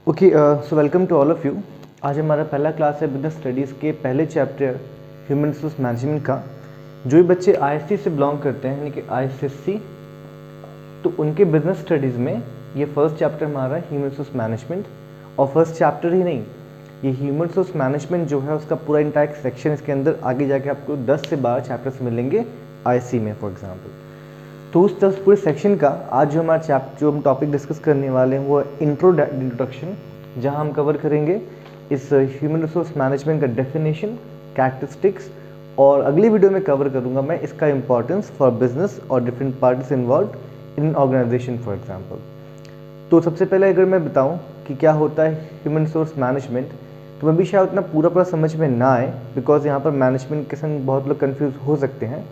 Okay, so welcome to all of you. आज हमारा पहला क्लास है बिजनेस स्टडीज़ के पहले चैप्टर ह्यूमन रिसोर्स मैनेजमेंट का। जो भी बच्चे आईएससी से बिलोंग करते हैं यानी कि आईएसएससी, तो उनके बिजनेस स्टडीज़ में ये फर्स्ट चैप्टर हमारा ह्यूमन रिसोर्स मैनेजमेंट। और फर्स्ट चैप्टर ही नहीं, ये ह्यूमन रिसोर्स मैनेजमेंट जो है उसका पूरा इंटायर सेक्शन इसके अंदर आगे जाके आपको 10 से 12 चैप्टर्स मिलेंगे आईएससी में फॉर एग्जाम्पल। तो उस तरह पूरे सेक्शन का आज जो हमारा जो हम टॉपिक डिस्कस करने वाले हैं वो है इंट्रोडक्शन, जहां हम कवर करेंगे इस ह्यूमन रिसोर्स मैनेजमेंट का डेफिनेशन, कैरेक्टरिस्टिक्स, और अगली वीडियो में कवर करूंगा मैं इसका इंपॉर्टेंस फॉर बिजनेस और different parties involve in organisation for example. तो सबसे पहले अगर मैं बताऊं कि क्या होता है ह्यूमन रिसोर्स मैनेजमेंट, तो मैं भी शायद उतना पूरा समझ में ना आए, बिकॉज यहाँ पर मैनेजमेंट के संग बहुत लोग कन्फ्यूज हो सकते हैं।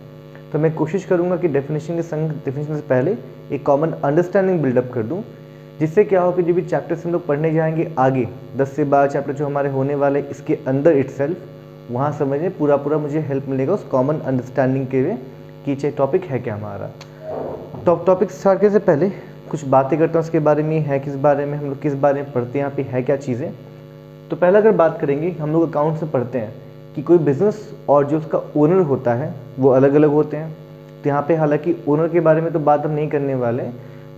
तो मैं कोशिश करूंगा कि डेफिनेशन से पहले एक कॉमन अंडरस्टैंडिंग बिल्डअप कर दूं, जिससे क्या हो कि जो भी चैप्टर्स हम लोग पढ़ने जाएंगे आगे 10 से 12 चैप्टर जो हमारे होने वाले इसके अंदर इटसेल्फ, वहाँ समझने पूरा मुझे हेल्प मिलेगा उस कॉमन अंडरस्टैंडिंग के लिए कि ये टॉपिक है क्या हमारा। टॉपिक स्टार्ट करने से पहले कुछ बातें करता हूँ उसके बारे में, है किस बारे में, हम लोग किस बारे में पढ़ते हैं, यहाँ पे है क्या चीज़ें। तो पहला अगर बात करेंगे, हम लोग अकाउंट से पढ़ते हैं कि कोई बिजनेस और जो उसका ओनर होता है वो अलग अलग होते हैं। तो यहाँ पे हालांकि ओनर के बारे में तो बात हम नहीं करने वाले,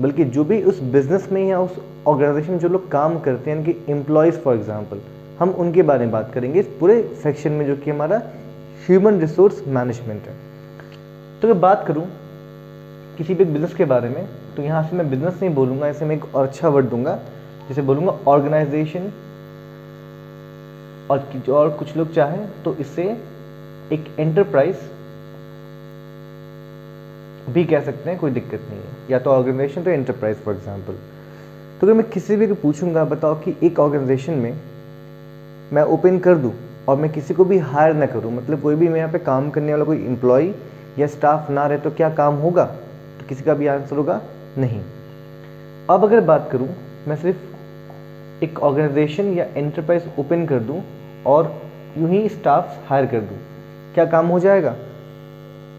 बल्कि जो भी उस बिजनेस में या उस ऑर्गेनाइजेशन में जो लोग काम करते हैं, उनके एम्प्लॉयज़ फॉर एग्जांपल, हम उनके बारे में बात करेंगे इस पूरे सेक्शन में जो कि हमारा ह्यूमन रिसोर्स मैनेजमेंट है। तो अगर बात करूँ किसी भी बिजनेस के बारे में, तो यहाँ से मैं बिजनेस नहीं बोलूँगा, ऐसे मैं एक और अच्छा वर्ड दूंगा, जैसे बोलूँगा ऑर्गेनाइजेशन, और कुछ लोग चाहें तो इसे एक एंटरप्राइज भी कह सकते हैं, कोई दिक्कत नहीं है, या तो ऑर्गेनाइजेशन तो एंटरप्राइज फॉर एग्जांपल। तो अगर मैं किसी भी को पूछूंगा बताओ कि एक ऑर्गेनाइजेशन में मैं ओपन कर दूं और मैं किसी को भी हायर ना करूं, मतलब कोई भी मैं यहाँ पे काम करने वाला कोई एम्प्लॉय या स्टाफ ना रहे, तो क्या काम होगा? तो किसी का भी आंसर होगा नहीं। अब अगर बात करूं मैं सिर्फ एक ऑर्गेनाइजेशन या एंटरप्राइज ओपन कर दूं और यूं ही स्टाफ हायर कर दूं, क्या काम हो जाएगा?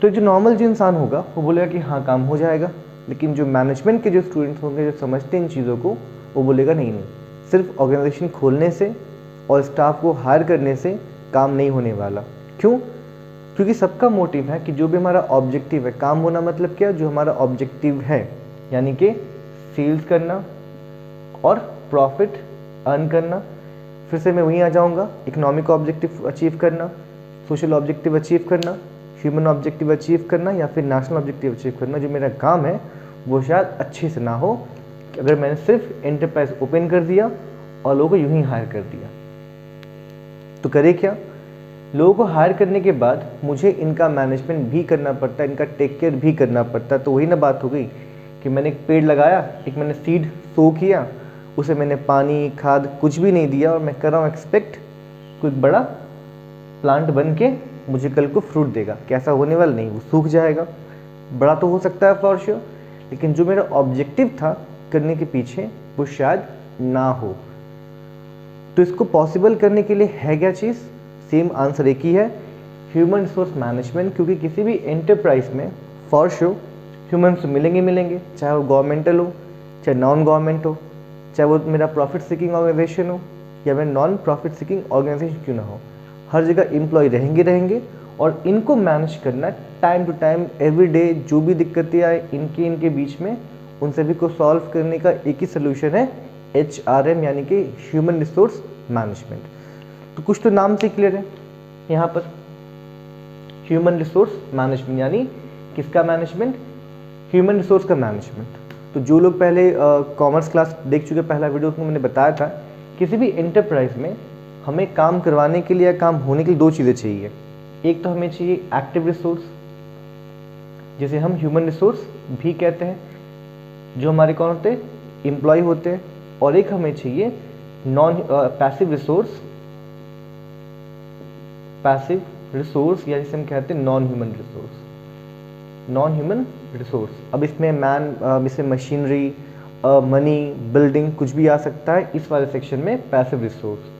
तो जो नॉर्मल जो इंसान होगा वो बोलेगा कि हाँ काम हो जाएगा, लेकिन जो मैनेजमेंट के जो स्टूडेंट्स होंगे जो समझते हैं इन चीज़ों को, वो बोलेगा नहीं, सिर्फ ऑर्गेनाइजेशन खोलने से और स्टाफ को हायर करने से काम नहीं होने वाला। क्यों? क्योंकि सबका मोटिव है कि जो भी हमारा ऑब्जेक्टिव है, काम होना मतलब क्या, जो हमारा ऑब्जेक्टिव है यानी कि सेल्स करना और प्रॉफिट अर्न करना, फिर से मैं वहीं आ जाऊंगा, इकोनॉमिक ऑब्जेक्टिव अचीव करना, सोशल ऑब्जेक्टिव अचीव करना, ह्यूमन ऑब्जेक्टिव अचीव करना, या फिर नेशनल ऑब्जेक्टिव अचीव करना। जो मेरा काम है वो शायद अच्छे से ना हो कि अगर मैंने सिर्फ एंटरप्राइज ओपन कर दिया और लोगों को यूं ही हायर कर दिया। तो करे क्या, लोगों को हायर करने के बाद मुझे इनका मैनेजमेंट भी करना पड़ता है, इनका टेक केयर भी करना पड़ता है। तो वही ना बात हो गई कि मैंने एक पेड़ लगाया, एक मैंने सीड सो किया, उसे मैंने पानी खाद कुछ भी नहीं दिया, और मैं कर रहा हूँ एक्सपेक्ट कोई बड़ा प्लांट बन के मुझे कल को फ्रूट देगा। कैसा होने वाला नहीं, वो सूख जाएगा। बड़ा तो हो सकता है फॉर श्योर, लेकिन जो मेरा ऑब्जेक्टिव था करने के पीछे वो शायद ना हो। तो इसको पॉसिबल करने के लिए है क्या चीज़? सेम आंसर एक ही है, ह्यूमन रिसोर्स मैनेजमेंट। क्योंकि किसी भी एंटरप्राइज में फॉर श्योर ह्यूमन्स मिलेंगे, चाहे वो गवर्नमेंटल हो, चाहे नॉन गवर्नमेंट हो, चाहे वो मेरा प्रॉफिट सीकिंग ऑर्गेनाइजेशन हो या मैं नॉन प्रॉफिट सीकिंग ऑर्गेनाइजेशन क्यों ना हो, हर जगह एम्प्लॉय रहेंगे, और इनको मैनेज करना time to time every day. जो भी दिक्कतें आए इनके बीच में, उन सभी को सॉल्व करने का एक ही सोल्यूशन है HRM यानी कि ह्यूमन रिसोर्स मैनेजमेंट। तो कुछ तो नाम से क्लियर है यहाँ पर, ह्यूमन रिसोर्स मैनेजमेंट यानी किसका मैनेजमेंट? ह्यूमन रिसोर्स का मैनेजमेंट। तो जो लोग पहले कॉमर्स क्लास देख चुके, पहला वीडियो उसमें मैंने बताया था, किसी भी एंटरप्राइज में हमें काम करवाने के लिए या काम होने के लिए दो चीज़ें चाहिए। एक तो हमें चाहिए एक्टिव रिसोर्स, जिसे हम ह्यूमन रिसोर्स भी कहते हैं, जो हमारे कौन होते हैं? एम्प्लॉय होते हैं। और एक हमें चाहिए non passive resource, passive resource या जिसे हम कहते हैं नॉन ह्यूमन रिसोर्स। अब इसमें इसमें मशीनरी, मनी, बिल्डिंग कुछ भी आ सकता है इस वाले सेक्शन में, पैसिव रिसोर्स।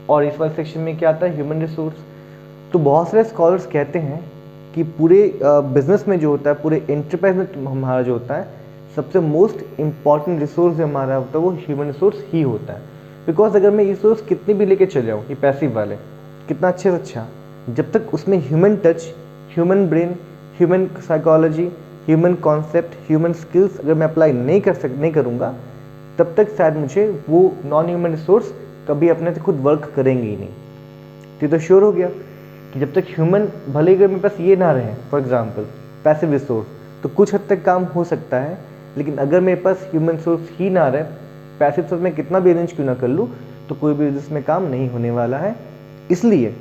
और इस वाले सेक्शन में क्या आता है? Human resource. तो बहुत सारे स्कॉलर्स कहते हैं कि पूरे बिजनेस में जो होता है, पूरे एंटरप्राइज में हमारा जो होता है, सबसे मोस्ट इम्पॉर्टेंट रिसोर्स जो हमारा होता है वो ह्यूमन रिसोर्स ही होता है। बिकॉज अगर मैं ये सोर्स कितनी भी लेके चले जाऊँ, ये पैसिव वाले कितना अच्छे से अच्छा, जब तक उसमें human touch, human brain, human psychology, human concept, human skills अगर मैं अप्लाई नहीं करूँगा, तब तक शायद मुझे वो नॉन ह्यूमन रिसोर्स कभी अपने से खुद वर्क करेंगे ही नहीं। तो श्योर हो गया कि जब तक ह्यूमन, भले अगर मेरे पास ये ना रहे फॉर एग्जांपल पैसिव रिसोर्स, तो कुछ हद तक काम हो सकता है, लेकिन अगर मेरे पास ह्यूमन सोर्स ही ना रहे, पैसिव सोर्स में कितना भी अरेंज क्यों ना कर लूँ, तो कोई भी बिजनेस में काम नहीं होने वाला है। इसलिए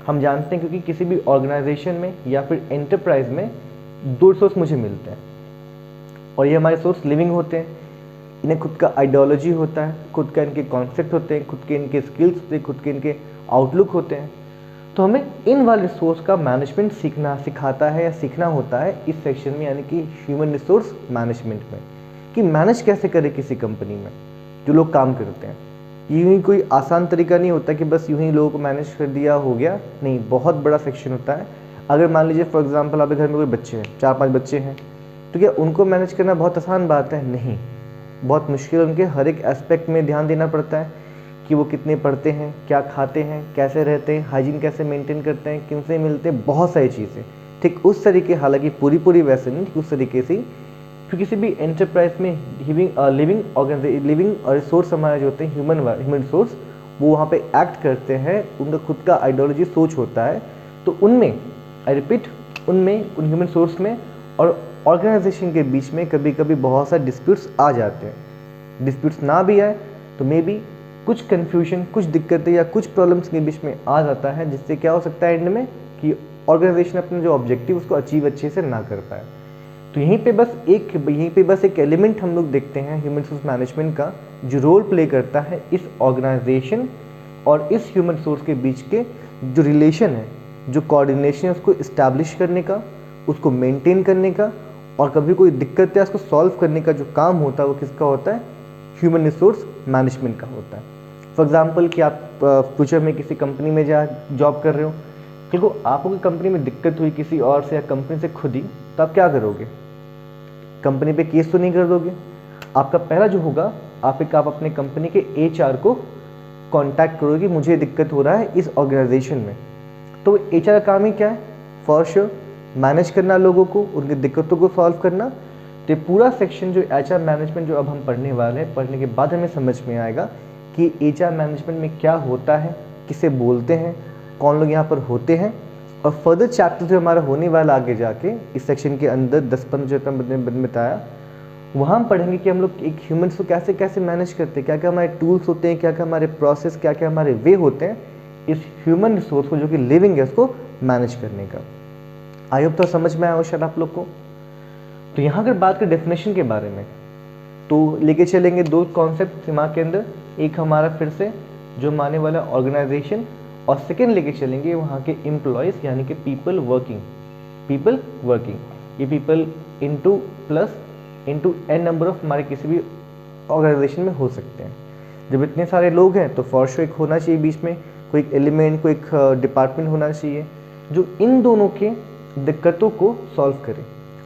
हम जानते हैं, क्योंकि किसी भी ऑर्गेनाइजेशन में या फिर एंटरप्राइज में दो सोर्स मुझे मिलते हैं, और ये हमारे सोर्स लिविंग होते हैं। इन्हें खुद का आइडियोलॉजी होता है, खुद का इनके कॉन्सेप्ट होते हैं, खुद के इनके स्किल्स होते हैं, खुद के इनके आउटलुक होते हैं। तो हमें इन वाले रिसोर्स का मैनेजमेंट सिखाता है या सीखना होता है इस सेक्शन में, यानी कि ह्यूमन रिसोर्स मैनेजमेंट में, कि मैनेज कैसे करें किसी कंपनी में जो लोग काम करते हैं। यूँ ही कोई आसान तरीका नहीं होता कि बस यूँ ही लोगों को मैनेज कर दिया हो गया, नहीं, बहुत बड़ा सेक्शन होता है। अगर मान लीजिए फॉर एग्जांपल आपके घर में कोई बच्चे हैं, 4-5 बच्चे हैं, तो क्या उनको मैनेज करना बहुत आसान बात है? नहीं, बहुत मुश्किल। उनके हर एक एस्पेक्ट में ध्यान देना पड़ता है कि वो कितने पढ़ते हैं, क्या खाते हैं, कैसे रहते हैं, हाइजीन कैसे मेंटेन करते हैं, किन से मिलते हैं, बहुत सारी चीज़ें। ठीक उस तरीके, हालांकि पूरी वैसे नहीं, उस तरीके से, क्योंकि किसी भी एंटरप्राइज में लिविंग और रिसोर्स हमारे जो होते हैं ह्यूमन रिसोर्स, वो वहाँ पे एक्ट करते हैं, उनका खुद का आइडियोलॉजी सोच होता है। तो उनमें, आई रिपीट, उन ह्यूमन सोर्स में और ऑर्गेनाइजेशन के बीच में कभी कभी बहुत सारे डिस्प्यूट्स आ जाते हैं। डिस्प्यूट्स ना भी आए तो मे बी कुछ कन्फ्यूजन, कुछ दिक्कतें या कुछ प्रॉब्लम्स के बीच में आ जाता है, जिससे क्या हो सकता है एंड में कि ऑर्गेनाइजेशन अपना जो ऑब्जेक्टिव उसको अचीव अच्छे से ना कर पाए। तो यहीं पे बस एक एलिमेंट हम लोग देखते हैं ह्यूमन रिसोर्स मैनेजमेंट का, जो रोल प्ले करता है इस ऑर्गेनाइजेशन और इस ह्यूमन रिसोर्स के बीच के जो रिलेशन है, जो कोऑर्डिनेशन है, उसको इस्टेब्लिश करने का, उसको मेंटेन करने का, और कभी कोई दिक्कत है उसको सॉल्व करने का जो काम होता है वो किसका होता है? ह्यूमन रिसोर्स मैनेजमेंट का होता है। फॉर एग्जांपल कि आप फ्यूचर में किसी कंपनी में जॉब कर रहे हो, देखो आपको कोई कंपनी में दिक्कत हुई किसी और से या कंपनी से खुद ही, तो आप क्या करोगे? कंपनी पे केस तो नहीं कर दोगे। आपका पहला जो होगा, आप अपने कंपनी के HR को कांटेक्ट करोगे, मुझे दिक्कत हो रहा है इस ऑर्गेनाइजेशन में। तो HR का काम ही क्या है? फॉर श्योर मैनेज करना, लोगों को, उनकी दिक्कतों को सॉल्व करना। तो ये पूरा सेक्शन जो HR मैनेजमेंट जो अब हम पढ़ने वाले हैं, पढ़ने के बाद हमें समझ में आएगा कि HR मैनेजमेंट में क्या होता है, किसे बोलते हैं, कौन लोग यहाँ पर होते हैं। और फर्दर चैप्टर जो हमारा होने वाला आगे जाके इस सेक्शन के अंदर 10-15 जो मैंने बताया, वहाँ हम पढ़ेंगे कि हम लोग एक ह्यूमन्स को कैसे कैसे मैनेज करते हैं, क्या क्या हमारे टूल्स होते हैं, क्या क्या हमारे प्रोसेस, क्या क्या हमारे वे होते हैं इस ह्यूमन रिसोर्स को जो कि लिविंग है उसको मैनेज करने का। आई होप तो समझ में आया हो शायद आप लोग को। तो यहाँ अगर बात करें डेफिनेशन के बारे में, तो लेके चलेंगे दो कॉन्सेप्ट दिमाग के अंदर। एक हमारा फिर से जो माने वाला ऑर्गेनाइजेशन, और सेकेंड लेके चलेंगे वहाँ के एम्प्लॉयज़, यानी कि पीपल वर्किंग। ये people into n number of हमारे किसी भी ऑर्गेनाइजेशन में हो सकते हैं। जब इतने सारे लोग हैं तो फॉर श्योर एक होना चाहिए बीच में कोई एक एलिमेंट, कोई एक डिपार्टमेंट होना चाहिए जो इन दोनों के दिक्कतों को सॉल्व करे।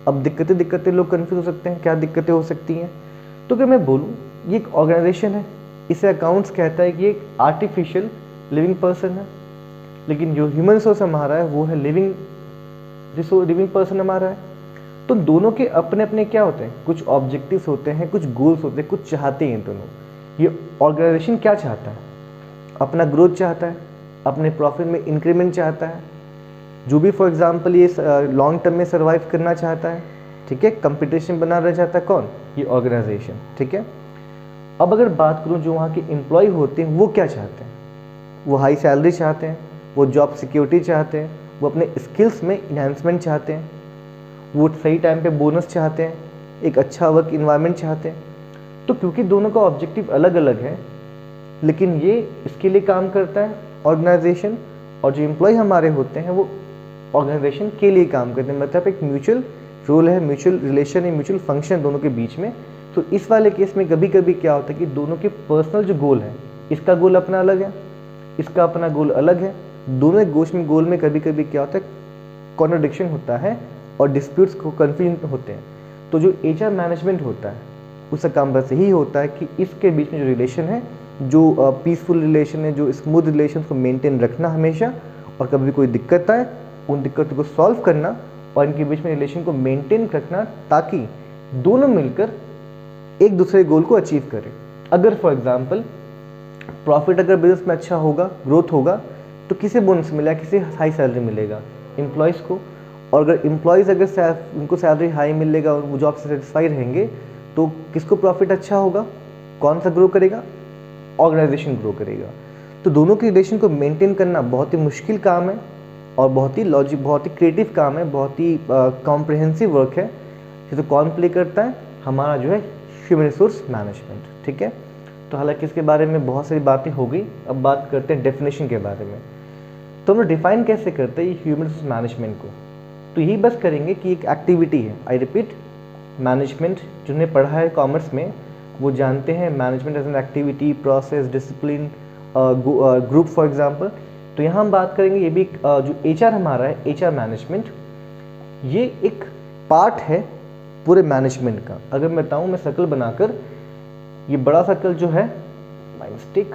अब दिक्कतें लोग कन्फ्यूज हो सकते हैं, क्या दिक्कतें हो सकती हैं? तो अगर मैं बोलूँ ये एक ऑर्गेनाइजेशन है, इसे अकाउंट्स कहता है कि एक आर्टिफिशियल लिविंग पर्सन है, लेकिन जो ह्यूमन रिसोर्स हमारा है वो है लिविंग पर्सन हमारा है। तो दोनों के अपने अपने क्या होते हैं? कुछ ऑब्जेक्टिव्स होते हैं, कुछ गोल्स होते हैं, कुछ चाहते हैं दोनों। ये ऑर्गेनाइजेशन क्या चाहता है? अपना ग्रोथ चाहता है, अपने प्रॉफिट में इंक्रीमेंट चाहता है, जो भी फॉर एग्जांपल ये लॉन्ग टर्म में सर्वाइव करना चाहता है, ठीक है, कंपटीशन बना रहना चाहता है। कौन? ये ऑर्गेनाइजेशन, ठीक है। अब अगर बात करूँ जो वहाँ के एम्प्लॉय होते हैं वो क्या चाहते हैं? वो हाई सैलरी चाहते हैं, वो जॉब सिक्योरिटी चाहते हैं, वो अपने स्किल्स में इन्हांसमेंट चाहते हैं, वो सही टाइम पे बोनस चाहते हैं, एक अच्छा वर्क इन्वायरमेंट चाहते हैं। तो क्योंकि दोनों का ऑब्जेक्टिव अलग अलग है, लेकिन ये इसके लिए काम करता है ऑर्गेनाइजेशन, और जो एम्प्लॉय हमारे होते हैं वो ऑर्गेनाइजेशन के लिए काम करते हैं। मतलब एक म्यूचुअल रोल है, म्यूचुअल रिलेशन है, म्यूचुअल फंक्शन दोनों के बीच में। तो इस वाले केस में कभी कभी क्या होता है कि दोनों के पर्सनल जो गोल है, इसका गोल अपना अलग है, इसका अपना गोल अलग है। दोनों गोल में कभी कभी क्या होता है? कॉन्ट्रडिक्शन होता है और डिस्प्यूट्स को कन्फ्यूजन होते हैं। तो जो HR मैनेजमेंट होता है उसका काम बस यही होता है कि इसके बीच में जो रिलेशन है जो पीसफुल रिलेशन है, जो स्मूथ रिलेशन को मेंटेन रखना हमेशा, और कभी भी कोई दिक्कत आए उन दिक्कतों को सॉल्व करना और इनके बीच में रिलेशन को मेंटेन रखना, ताकि दोनों मिलकर एक दूसरे गोल को अचीव करें। अगर फॉर एग्जांपल प्रॉफिट अगर बिजनेस में अच्छा होगा, ग्रोथ होगा, तो किसे बोनस मिलेगा, किसे हाई सैलरी मिलेगा, एम्प्लॉयज़ को। और अगर एम्प्लॉयज़ अगर उनको सैलरी हाई मिलेगा और वो जॉब से सेटिस्फाई रहेंगे, तो किसको प्रॉफिट अच्छा होगा, कौन सा ग्रो करेगा, ऑर्गेनाइजेशन ग्रो करेगा। तो दोनों के रिलेशन को मेंटेन करना बहुत ही मुश्किल काम है और बहुत ही क्रिएटिव काम है, बहुत ही कॉम्प्रिहेंसिव वर्क है। ये तो कौन प्ले करता है, हमारा जो है ह्यूमन रिसोर्स मैनेजमेंट, ठीक है। तो हालांकि इसके बारे में बहुत सारी बातें हो गई, अब बात करते हैं डेफिनेशन के बारे में। तो हम लोग डिफाइन कैसे करते हैं ह्यूमन रिसोर्स मैनेजमेंट को, तो यही बस करेंगे कि एक एक्टिविटी है। आई रिपीट, मैनेजमेंट जिन्होंने पढ़ा है कॉमर्स में वो जानते हैं management as an activity, process, discipline, group for example. तो यहाँ हम बात करेंगे ये भी जो एचआर हमारा है, एचआर मैनेजमेंट, ये एक पार्ट है पूरे मैनेजमेंट का। अगर मैं बताऊँ, मैं सर्कल बनाकर, ये बड़ा सर्कल जो है, बाय मिस्टेक,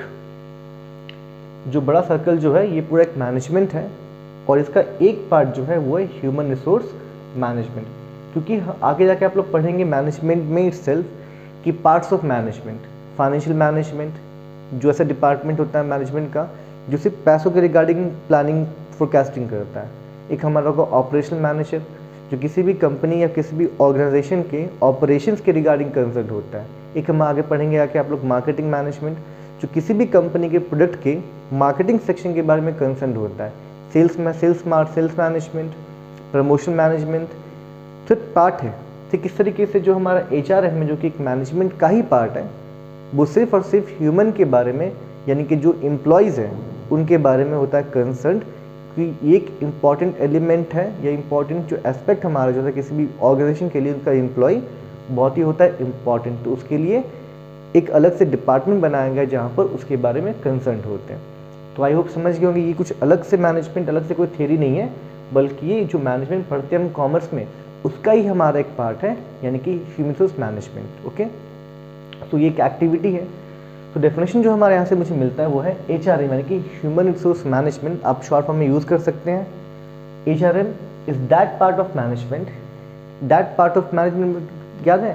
जो बड़ा सर्कल जो है ये पूरा एक मैनेजमेंट है, और इसका एक पार्ट जो है वो है ह्यूमन रिसोर्स मैनेजमेंट। क्योंकि आगे जाके आप लोग पढ़ेंगे मैनेजमेंट में इटसेल्फ कि parts of management, financial management जो ऐसा डिपार्टमेंट होता है मैनेजमेंट का जो सिर्फ पैसों के रिगार्डिंग प्लानिंग फोरकास्टिंग करता है। एक हमारा होगा ऑपरेशनल मैनेजर जो किसी भी कंपनी या किसी भी ऑर्गेनाइजेशन के ऑपरेशंस के रिगार्डिंग कंसर्न होता है। एक हम आगे पढ़ेंगे आके आप लोग मार्केटिंग मैनेजमेंट जो किसी भी कंपनी के प्रोडक्ट के मार्केटिंग सेक्शन के बारे में कंसर्न होता है। सेल्स मैनेजमेंट, प्रमोशन मैनेजमेंट फिर पार्ट है। ठीक इस तरीके से जो हमारा एचआरएम में जो कि एक मैनेजमेंट का ही पार्ट है, वो सिर्फ और सिर्फ ह्यूमन के बारे में, यानी कि जो एम्प्लॉयज़ हैं उनके बारे में होता है कंसर्न, कि एक इम्पॉर्टेंट एलिमेंट है या इम्पॉर्टेंट जो एस्पेक्ट हमारा जो है किसी भी ऑर्गेनाइजेशन के लिए उनका एम्प्लॉय बहुत ही होता है इम्पॉर्टेंट। तो उसके लिए एक अलग से डिपार्टमेंट बनाया गया जहाँ पर उसके बारे में कंसर्न होते हैं। तो आई होप समझ गए होंगे, ये कुछ अलग से मैनेजमेंट, अलग से कोई थ्योरी नहीं है, बल्कि ये जो मैनेजमेंट पढ़ते हैं हम कॉमर्स में उसका ही हमारा एक पार्ट है, यानी कि ह्यूमन रिसोर्स मैनेजमेंट। ओके, तो ये एक एक्टिविटी है। तो डेफिनेशन जो हमारे यहाँ से मुझे मिलता है वो है HRM, यानी कि ह्यूमन रिसोर्स मैनेजमेंट। आप शॉर्ट फॉर्म में यूज़ कर सकते हैं। HRM is that part of management, याद है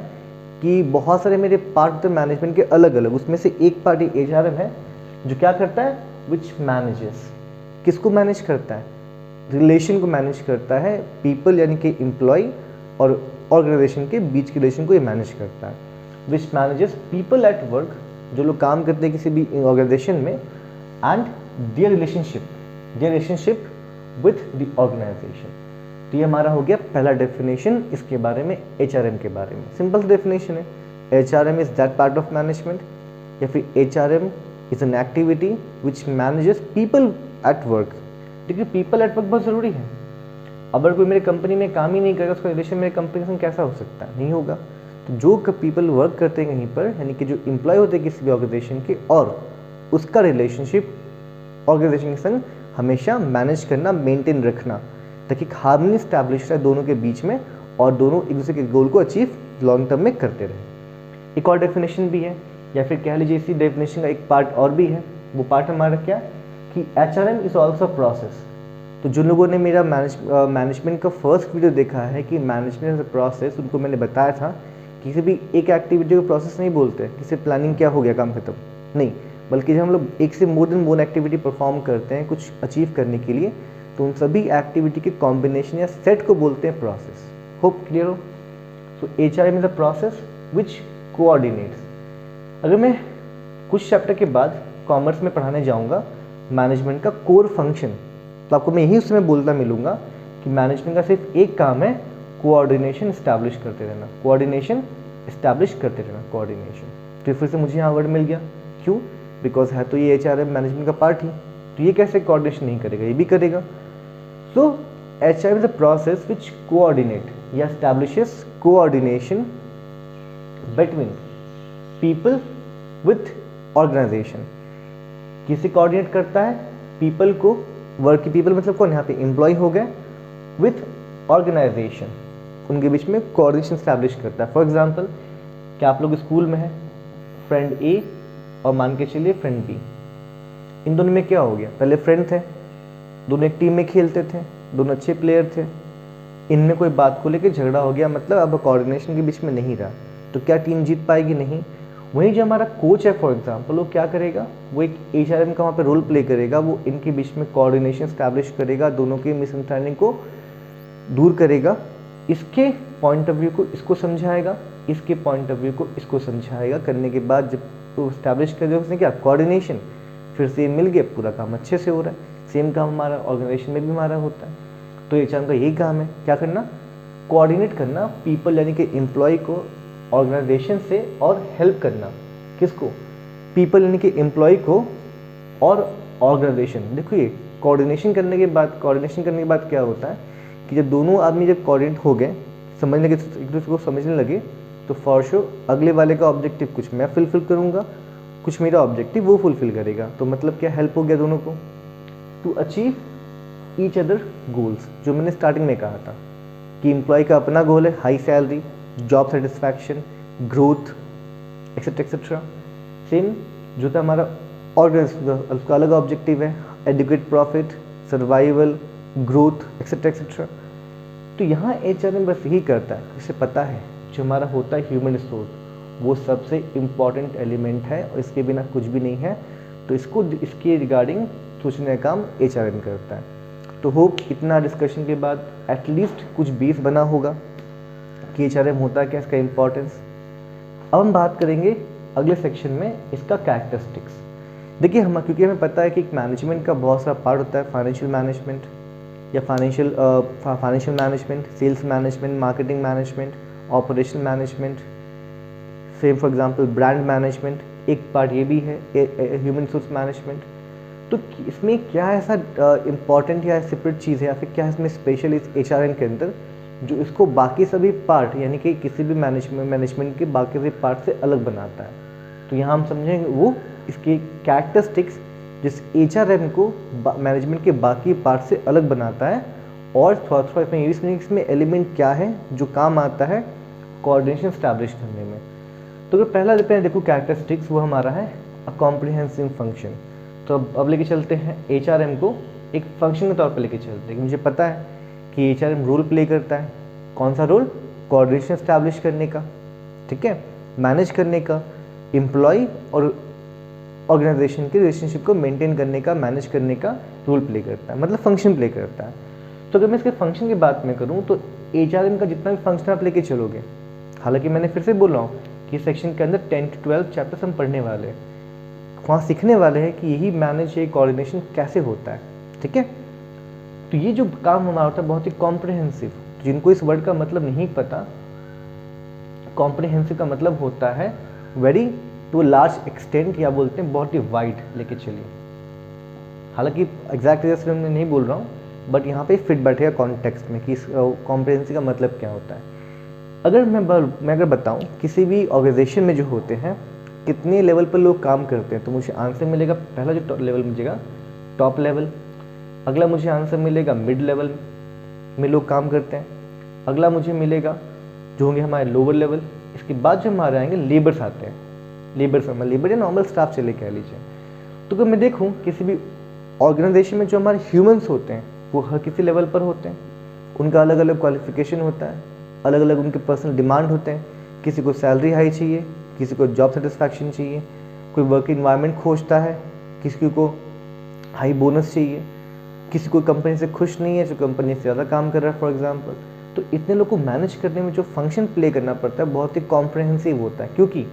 कि बहुत सारे मेरे पार्ट होते हैं मैनेजमेंट के अलग अलग, उसमें से एक पार्ट ही HRM है जो क्या करता है, विच मैनेजेस, किसको मैनेज करता है, रिलेशन को मैनेज करता है, पीपल यानी कि एम्प्लॉय और ऑर्गेनाइजेशन के बीच के रिलेशन को ये मैनेज करता है। Which manages people at work, जो लोग काम करते हैं किसी भी ऑर्गेनाइजेशन में, and their relationship with the organisation. तो ये हमारा हो गया पहला डेफिनेशन इसके बारे में, HRM के बारे में। सिंपल डेफिनेशन है, HRM is that part of management, या फिर HRM is an activity which manages people at work. देखिए पीपल एट वर्क बहुत ज़रूरी है। अगर कोई मेरे कंपनी में काम ही नहीं करेगा, उसका रिलेशन मेरे कंपनी से कैसा हो सकता है, नहीं होगा। तो जो पीपल वर्क करते हैं कहीं पर, यानी कि जो एम्प्लॉय होते हैं किसी भी ऑर्गेनाइजेशन के, और उसका रिलेशनशिप ऑर्गेनाइजेशन के संग हमेशा मैनेज करना, मेंटेन रखना, ताकि हार्मनी स्टैब्लिश रहे दोनों के बीच में और दोनों एक दूसरे के गोल को अचीव लॉन्ग टर्म में करते रहे। एक और डेफिनेशन भी है, या फिर कह लीजिए इसी डेफिनेशन का एक पार्ट और भी है। वो पार्ट हमारा क्या, कि HRM इज ऑल्सो प्रोसेस। तो जो लोगों ने मेरा मैनेजमेंट का फर्स्ट वीडियो देखा है कि मैनेजमेंट एज अ प्रोसेस, उनको मैंने बताया था किसी भी एक एक्टिविटी को प्रोसेस नहीं बोलते, किसी प्लानिंग क्या हो गया काम खत्म, नहीं, बल्कि जब हम लोग एक से more than one activity perform करते हैं कुछ अचीव करने के लिए, तो उन सभी एक्टिविटी के कॉम्बिनेशन या सेट को बोलते हैं प्रोसेस। होप क्लियर हो। सो HRM is a process which coordinates. अगर मैं कुछ चैप्टर के बाद कॉमर्स में पढ़ाने जाऊंगा मैनेजमेंट का कोर फंक्शन, तो आपको मैं यही उसमें बोलता मिलूंगा कि मैनेजमेंट का सिर्फ एक काम है, कोऑर्डिनेशन इस्टेब्लिश करते रहना, कोऑर्डिनेशन। तो फिर से मुझे यहाँ वर्ड मिल गया, क्यों, बिकॉज है तो ये HRM मैनेजमेंट का पार्ट ही, तो ये कैसे कोऑर्डिनेशन नहीं करेगा, ये भी करेगा। So HRM is a process which coordinate या establishes coordination between people with organisation. किसे कोऑर्डिनेट करता है, पीपल को, वर्क की पीपल मतलब कौन, यहाँ पे एम्प्लॉय हो गए, विथ ऑर्गेनाइजेशन, उनके बीच में कोऑर्डिनेशन स्टैब्लिश करता है। फॉर एग्जांपल, क्या आप लोग स्कूल में हैं, फ्रेंड A और मान के चलिए फ्रेंड बी। इन दोनों में क्या हो गया, पहले फ्रेंड थे, दोनों एक टीम में खेलते थे, दोनों अच्छे प्लेयर थे, इनमें कोई बात को लेकर झगड़ा हो गया, मतलब अब कोऑर्डिनेशन के बीच में नहीं रहा, तो क्या टीम जीत पाएगी? नहीं। वहीं जो हमारा कोच है फॉर एग्जांपल, वो क्या करेगा, वो एक HRM का वहाँ पे रोल प्ले करेगा, वो इनके बीच में कोऑर्डिनेशन स्टैब्लिश करेगा, दोनों की मिसअंडरस्टैंडिंग को दूर करेगा, इसके पॉइंट ऑफ व्यू को इसको समझाएगा, इसके पॉइंट ऑफ व्यू को इसको समझाएगा। करने के बाद जब वो स्टैब्लिश कर दिया उसने क्या, कोऑर्डिनेशन, फिर से मिल गया, पूरा काम अच्छे से हो रहा है। सेम काम हमारा ऑर्गेनाइजेशन में भी हमारा होता है। तो HRM का यही काम है, क्या करना, कोऑर्डिनेट करना पीपल यानी कि एम्प्लॉय को ऑर्गेनाइजेशन से, और हेल्प करना किसको, पीपल यानी कि एम्प्लॉय को और ऑर्गेनाइजेशन। देखो ये कोऑर्डिनेशन करने के बाद क्या होता है कि जब दोनों आदमी जब कोऑर्डिनेट हो गए, समझने लगे, एक दूसरे को समझने लगे, तो फॉर श्योर अगले वाले का ऑब्जेक्टिव कुछ मैं फुलफिल करूँगा, कुछ मेरा ऑब्जेक्टिव वो फुलफिल करेगा। तो मतलब क्या, हेल्प हो गया दोनों को to achieve each other goals. जो मैंने स्टार्टिंग में कहा था कि एम्प्लॉय का अपना गोल है high salary, job satisfaction, growth, etcetera etcetera. Same जो था हमारा ऑर्गेनाइजेशन, उसका अलग ऑब्जेक्टिव है, adequate profit, survival, growth, etcetera etcetera. तो यहाँ HRM बस यही करता है, इसे पता है जो हमारा होता है ह्यूमन रिसोर्स, वो सबसे इम्पॉर्टेंट एलिमेंट है और इसके बिना कुछ भी नहीं है। तो इसको, इसके रिगार्डिंग सोचने का काम HRM करता है। तो होप इतना डिस्कशन के बाद एटलीस्ट कुछ बेस बना होगा कि HRM होता है क्या, इसका इम्पोर्टेंस। अब हम बात करेंगे अगले सेक्शन में इसका कैरेक्टरिस्टिक्स। देखिए हम, क्योंकि हमें पता है कि मैनेजमेंट का बहुत सारा पार्ट होता है, फाइनेंशियल मैनेजमेंट या financial management, sales management, marketing management, operation management, same for example brand management, एक पार्ट ये भी है ह्यूमन रिसोर्स मैनेजमेंट। तो इसमें क्या ऐसा इम्पॉर्टेंट या सेपरेट चीज़ है, या फिर क्या इसमें स्पेशल इस HRM के अंदर जो इसको बाकी सभी पार्ट यानी कि किसी भी मैनेजमेंट के बाकी सभी पार्ट से अलग बनाता है? तो यहाँ हम समझेंगे वो इसकी कैरेक्टरिस्टिक्स जिस HRM को मैनेजमेंट के बाकी पार्ट से अलग बनाता है, और थोड़ा थोड़ा इसमें ये भी समझेंगे इसमें एलिमेंट क्या है जो काम आता है कोऑर्डिनेशन स्टैब्लिश करने में। तो अगर पहला देखो कैरेक्टरिस्टिक्स, वो हमारा है अ कॉम्प्रिहेंसिव फंक्शन। तो अब लेके चलते हैं HRM को एक फंक्शन के तौर पर लेके चलते हैं। मुझे पता है कि HRM रोल प्ले करता है, कौन सा रोल, कोऑर्डिनेशन स्टैब्लिश करने का, ठीक है, मैनेज करने का, एम्प्लॉय और ऑर्गेनाइजेशन के रिलेशनशिप को मेंटेन करने का, मैनेज करने का रोल प्ले करता है, मतलब फंक्शन प्ले करता है। तो अगर मैं इसके फंक्शन की बात में करूँ तो HRM का जितना भी फंक्शन आप लेके चलोगे, हालांकि मैंने फिर से बोल रहा हूँ कि सेक्शन के अंदर 10 to 12 चैप्टर्स हम पढ़ने वाले हैं, वहाँ सीखने वाले हैं कि यही मैनेज, ये कोऑर्डिनेशन कैसे होता है, ठीक है। तो ये जो काम हमारा होता है बहुत ही कॉम्प्रिहेंसिव। जिनको इस वर्ड का मतलब नहीं पता, कॉम्प्रिहेंसिव का मतलब होता है वेरी टू लार्ज एक्सटेंट, या बोलते हैं बहुत ही वाइड लेके चलिए। हालांकि एग्जैक्ट जैसे मैं नहीं बोल रहा हूँ, बट यहाँ पे फिट बैठेगा कॉन्टेक्स्ट में कि इस कॉम्प्रिहेंसिव का मतलब क्या होता है। अगर मैं अगर बताऊँ किसी भी ऑर्गेनाइजेशन में जो होते हैं कितने लेवल पर लोग काम करते हैं, तो मुझे आंसर मिलेगा, पहला जो लेवल मिलेगा टॉप लेवल, अगला मुझे आंसर मिलेगा मिड लेवल में लोग काम करते हैं, अगला मुझे मिलेगा जो होंगे हमारे लोअर लेवल, इसके बाद जो हमारे आएंगे लेबर्स आते हैं, लेबर या नॉर्मल स्टाफ चले कह लीजिए। तो अगर मैं देखूँ किसी भी ऑर्गेनाइजेशन में जो हमारे ह्यूमंस होते हैं वो हर किसी लेवल पर होते हैं, उनका अलग अलग क्वालिफिकेशन होता है, अलग अलग उनके पर्सनल डिमांड होते हैं। किसी को सैलरी हाई चाहिए, किसी को जॉब सेटिस्फैक्शन चाहिए, कोई वर्क इन्वायरमेंट खोजता है, किसी को हाई बोनस चाहिए, किसी को कंपनी से खुश नहीं है जो कंपनी से ज़्यादा काम कर रहा है फॉर एग्जांपल। तो इतने लोग को मैनेज करने में जो फंक्शन प्ले करना पड़ता है बहुत ही कॉम्प्रिहेंसिव होता है, क्योंकि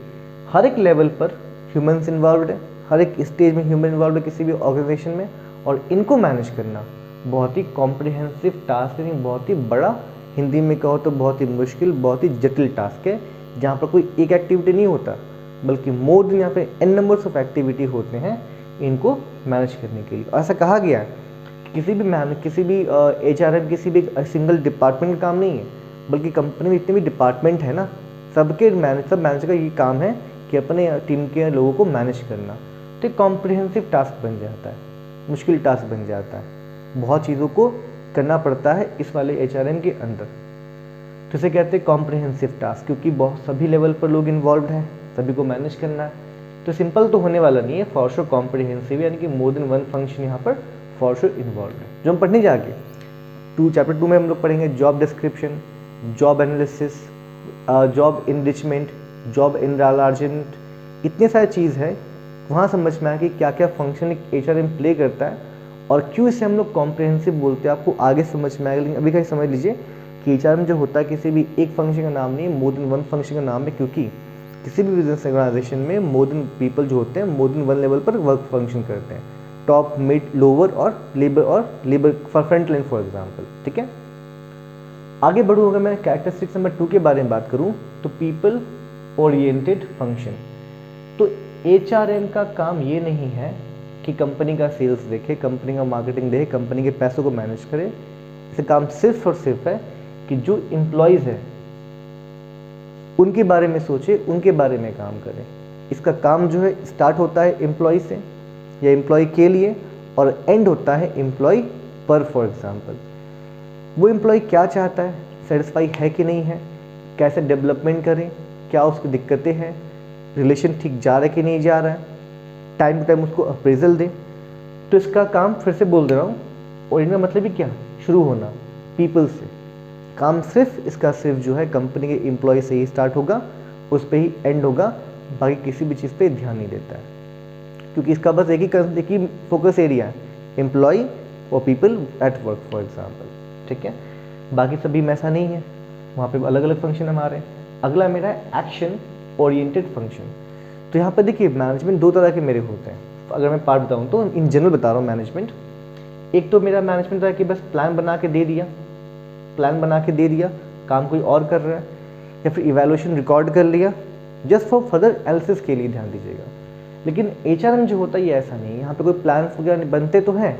हर एक लेवल पर ह्यूमंस इन्वॉल्व है, हर एक स्टेज में ह्यूमन इन्वॉल्व है किसी भी ऑर्गेनाइजेशन में, और इनको मैनेज करना बहुत ही कॉम्प्रिहेंसिव टास्क है, बहुत ही बड़ा, हिंदी में कहो तो बहुत ही मुश्किल, बहुत ही जटिल टास्क है, जहाँ पर कोई एक एक्टिविटी नहीं होता बल्कि मोर देन यहाँ पे n नंबर्स ऑफ एक्टिविटी होते हैं इनको मैनेज करने के लिए। ऐसा कहा गया है किसी भी HRM किसी भी सिंगल डिपार्टमेंट का काम नहीं है, बल्कि कंपनी में जितने भी डिपार्टमेंट है ना, सब मैनेजर का ये काम है कि अपने टीम के लोगों को मैनेज करना। तो एक कॉम्प्रिहेंसिव टास्क बन जाता है, मुश्किल टास्क बन जाता है, बहुत चीज़ों को करना पड़ता है इस वाले HRM के अंदर। तो इसे कहते हैं कॉम्प्रिहेंसिव टास्क, क्योंकि बहुत सभी लेवल पर लोग इन्वॉल्व हैं, सभी को मैनेज करना है। तो सिंपल तो होने वाला नहीं है, फॉर श्योर कॉम्प्रिहेंसिव, यानी कि मोर देन वन फंक्शन यहाँ पर फॉर श्योर इन्वॉल्व है, जो हम पढ़ने जाके चैप्टर 2 में हम लोग पढ़ेंगे job description, job analysis, job enrichment, job enlargement, इतने सारे चीज़ है। वहाँ समझ में आया कि क्या क्या फंक्शन एक HRM प्ले करता है और क्यों इसे हम लोग कॉम्प्रिहेंसिव बोलते हैं, आपको आगे समझ में आएगा। लेकिन अभी कहीं समझ लीजिए कि HRM जो होता है किसी भी एक फंक्शन का नाम नहीं, मोर देन वन फंक्शन का नाम है, क्योंकि किसी भी बिजनेस ऑर्गेनाइजेशन में मोर देन पीपल जो होते हैं मोर देन वन लेवल पर वर्क फंक्शन करते हैं, टॉप, मिड, लोअर और labour for front line for example. ठीक है, आगे बढ़ूँगा मैं कैरेक्टरिस्टिक्स नंबर 2 के बारे में बात करूँ तो पीपल ओरिएंटेड फंक्शन। तो HRM का काम ये नहीं है कि कंपनी का सेल्स देखे, कंपनी का मार्केटिंग देखे, कंपनी के पैसों को मैनेज करे। इसका काम सिर्फ और सिर्फ है कि जो एम्प्लॉयज़ है उनके बारे में सोचे, उनके बारे में काम करे। इसका काम जो है स्टार्ट होता है एम्प्लॉय से या एम्प्लॉय के लिए और एंड होता है एम्प्लॉय पर। फॉर एग्जाम्पल, वो एम्प्लॉय क्या चाहता है, सेटिस्फाई है कि नहीं है, कैसे डेवलपमेंट करें, क्या उसकी दिक्कतें हैं, रिलेशन ठीक जा रहा है कि नहीं जा रहा है, टाइम टू टाइम उसको अप्रेजल दें। तो इसका काम फिर से बोल दे रहा हूँ, और इनका मतलब ही क्या, शुरू होना पीपल से। काम सिर्फ इसका सिर्फ जो है कंपनी के एम्प्लॉय से ही स्टार्ट होगा, उस पर ही एंड होगा, बाकी किसी भी चीज़ पे ध्यान नहीं देता है, क्योंकि इसका बस एक ही फोकस एरिया है, एम्प्लॉय और people at work for example. ठीक है, बाकी सभी में ऐसा नहीं है, वहाँ पे अलग अलग फंक्शन हमारे। अगला मेरा है एक्शन ओरिएंटेड फंक्शन। तो यहाँ पर देखिए मैनेजमेंट 2 तरह के मेरे होते हैं। अगर मैं पार्ट बताऊँ तो इन जनरल बता रहा हूँ मैनेजमेंट। एक तो मेरा मैनेजमेंट है कि बस प्लान बना के दे दिया, काम कोई और कर रहा है, या फिर इवैल्यूएशन रिकॉर्ड कर लिया जस्ट फॉर फर्दर एनालिसिस के लिए, ध्यान दीजिएगा। लेकिन HRM जो होता है ये ऐसा नहीं है, यहाँ पे कोई प्लान वगैरह बनते तो हैं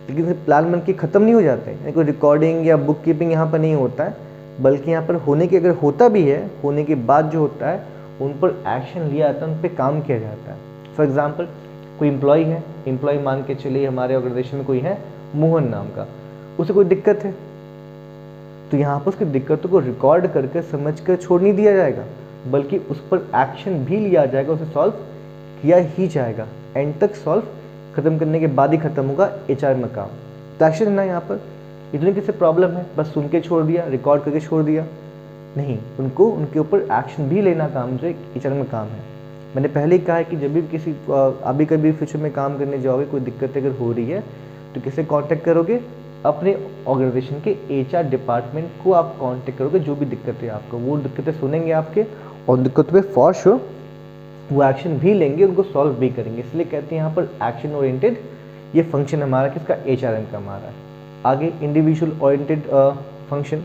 लेकिन प्लान बन के ख़त्म नहीं हो जाते हैं, कोई रिकॉर्डिंग या बुक कीपिंग यहाँ पर नहीं होता है, बल्कि यहाँ पर होने के, अगर होता भी है, होने के बाद जो होता है उन पर एक्शन लिया जाता है, उन पर काम किया जाता है। फॉर एग्जाम्पल, कोई एम्प्लॉय है, एम्प्लॉय मान के चलिए हमारे ऑर्गेनाइजेशन में कोई है मोहन नाम का, उसे कोई दिक्कत है तो यहाँ पर उसकी दिक्कतों को रिकॉर्ड करके समझ कर छोड़ नहीं दिया जाएगा, बल्कि उस पर एक्शन भी लिया जाएगा, उसे सॉल्व किया ही जाएगा, एंड तक सॉल्व खत्म करने के बाद ही खत्म होगा HRM में काम। तो एक्शन है ना, यहाँ पर इतनी किसी प्रॉब्लम है बस सुन के छोड़ दिया, रिकॉर्ड करके छोड़ दिया, नहीं, उनको उनके ऊपर एक्शन भी लेना काम जो HRM में काम है। मैंने पहले ही कहा है कि जब भी किसी अभी कभी फ्यूचर में काम करने जाओगे, कोई दिक्कत अगर हो रही है तो किसे कांटेक्ट करोगे, अपने ऑर्गेनाइजेशन के HR डिपार्टमेंट को आप कांटेक्ट करोगे। जो भी दिक्कतें आपको, वो दिक्कतें सुनेंगे आपके और दिक्कतों पे फॉर श्योर वो एक्शन भी लेंगे, उनको सॉल्व भी करेंगे। इसलिए कहते हैं यहाँ पर एक्शन ओरिएंटेड ये फंक्शन हमारा किसका, HRM का हमारा है। आगे इंडिविजुअल ओरिएंटेड फंक्शन।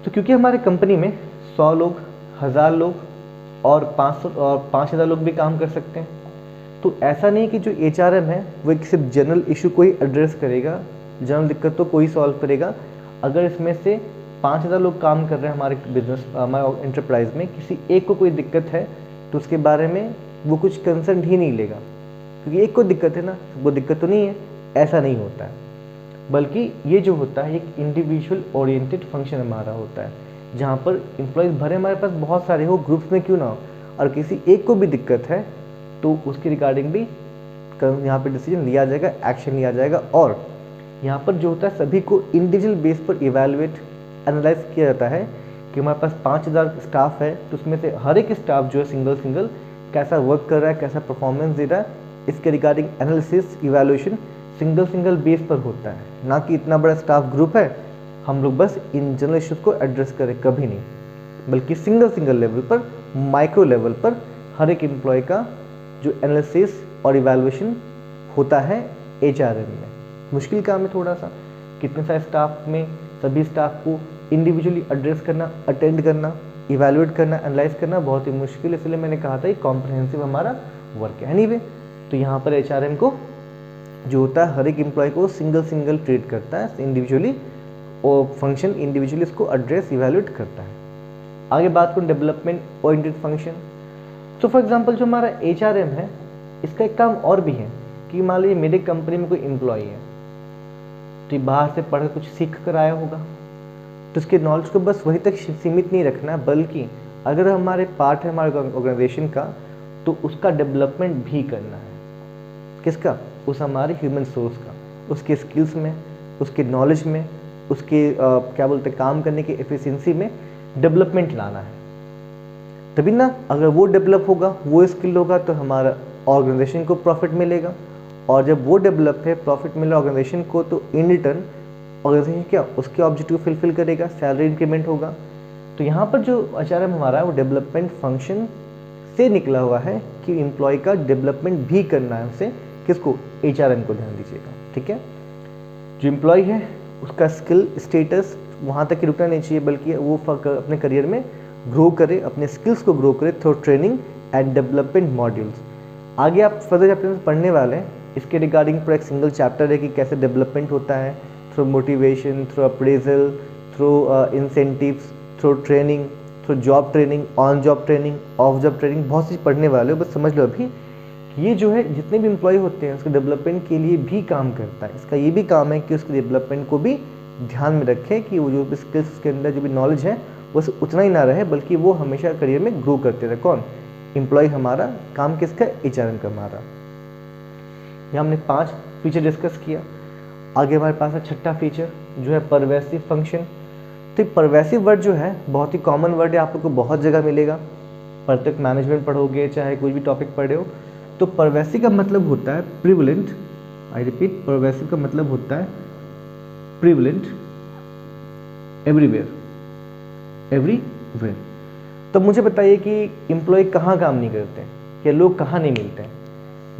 तो क्योंकि हमारे कंपनी में 100 लोग, 1000 लोग और 500 और 5000 लोग भी काम कर सकते हैं, तो ऐसा नहीं कि जो HRM है वो एक सिर्फ जनरल इशू को ही एड्रेस करेगा, जनरल दिक्कत तो कोई सॉल्व करेगा। अगर इसमें से 5000 लोग काम कर रहे हैं हमारे बिजनेस, हमारे एंटरप्राइज में, किसी एक को कोई दिक्कत है तो उसके बारे में वो कुछ कंसर्न ही नहीं लेगा, क्योंकि एक को दिक्कत है ना, वो दिक्कत तो नहीं है, ऐसा नहीं होता है। बल्कि ये जो होता है एक इंडिविजुअल ओरिएंटेड फंक्शन हमारा होता है, जहाँ पर एम्प्लॉयज़ भरे हमारे पास बहुत सारे हो, ग्रुप्स में क्यों ना हो, और किसी एक को भी दिक्कत है तो उसके रिगार्डिंग भी यहाँ पर डिसीजन लिया जाएगा, एक्शन लिया जाएगा। और यहाँ पर जो होता है सभी को इंडिविजुअल बेस पर इवैल्यूएट, एनालाइज किया जाता है कि हमारे पास 5000 स्टाफ है, तो उसमें से हर एक स्टाफ जो है सिंगल कैसा वर्क कर रहा है, कैसा परफॉर्मेंस दे रहा है, इसके regarding analysis, evaluation single base पर होता है, ना कि इतना बड़ा स्टाफ ग्रुप है हम लोग बस इन जनरल इश्यूज़ को एड्रेस करें, कभी नहीं, बल्कि सिंगल लेवल पर, माइक्रो लेवल पर हर एक एम्प्लॉय का जो एनालिसिस और इवैल्यूएशन होता है HRM में। मुश्किल काम है थोड़ा सा, कितने सारे स्टाफ में सभी स्टाफ को इंडिविजुअली एड्रेस करना, अटेंड करना, इवैल्यूएट करना, एनालाइज करना बहुत ही मुश्किल, इसलिए मैंने कहा था ये कॉम्प्रिहेंसिव हमारा वर्क है। एनीवे, तो यहाँ पर HRM को जो होता है हर एक एम्प्लॉय को सिंगल ट्रीट करता है इंडिविजुअली, और फंक्शन इंडिविजुअली इसको एड्रेस, इवैल्यूएट करता है। आगे बात करूँ डेवलपमेंट ओरिएंटेड फंक्शन। तो फॉर एग्जांपल जो हमारा HRM है, इसका एक काम और भी है कि मान लीजिए मेरे कंपनी में कोई एम्प्लॉय है, तो बाहर से पढ़ कुछ सीख कर आया होगा, तो उसके नॉलेज को बस वहीं तक सीमित नहीं रखना, बल्कि अगर हमारे पार्ट है हमारे ऑर्गेनाइजेशन का, तो उसका डेवलपमेंट भी करना है। किसका? उस हमारे ह्यूमन सोर्स का, उसके स्किल्स में, उसके नॉलेज में, उसके क्या बोलते हैं, काम करने की एफिशिएंसी में डेवलपमेंट लाना है। तभी ना, अगर वो डेवलप होगा, वो स्किल होगा, तो हमारा ऑर्गेनाइजेशन को प्रॉफिट मिलेगा। और जब वो डेवलप है, प्रॉफिट मिले ऑर्गेनाइजेशन को, तो इन रिटर्न ऑर्गेनाइजेशन क्या उसके ऑब्जेक्टिव फुलफिल करेगा, सैलरी इंक्रीमेंट होगा। तो यहाँ पर जो HRM हमारा है वो डेवलपमेंट फंक्शन से निकला हुआ है कि एम्प्लॉय का डेवलपमेंट भी करना है उसे। किसको? HRM को, ध्यान दीजिएगा, ठीक है। जो एम्प्लॉय है उसका स्किल स्टेटस वहाँ तक ही रुकना नहीं चाहिए, बल्कि वो अपने करियर में ग्रो करे, अपने स्किल्स को ग्रो करे through training and development modules. आगे आप फर्दर चैप्टर में पढ़ने वाले हैं, इसके रिगार्डिंग पूरा एक सिंगल चैप्टर है कि कैसे डेवलपमेंट होता है, through motivation, through appraisal, through incentives, through training, through job training, on job training, of job training, बहुत सी पढ़ने वाले हो। बस समझ लो अभी ये जो है जितने भी एम्प्लॉय होते हैं उसके डेवलपमेंट के लिए भी काम करता है। इसका ये भी काम है कि उसके डेवलपमेंट को भी ध्यान में रखे कि वो जो भी स्किल्स के अंदर जो भी नॉलेज है वो उतना ही ना रहे, बल्कि वो हमेशा करियर में ग्रो करते रहे। कौन? एम्प्लॉय हमारा। काम किसका? HRM का हमारा। यहाँ हमने 5 फीचर डिस्कस किया। आगे हमारे पास है छठा फीचर जो है परवेसिव फंक्शन। तो परवेसिव वर्ड जो है बहुत ही कॉमन वर्ड है, आप लोग को बहुत जगह मिलेगा। प्रोजेक्ट मैनेजमेंट पढ़ोगे, चाहे कोई भी टॉपिक पढ़े हो, तो परवेसिव का मतलब होता है प्रिवलेंट। आई रिपीट, परवेसिव का मतलब होता है प्रिवलेंट एवरीवेयर, एवरीवेयर। तो मुझे बताइए कि एम्प्लॉय कहाँ काम नहीं करते हैं या लोग कहाँ नहीं मिलते हैं।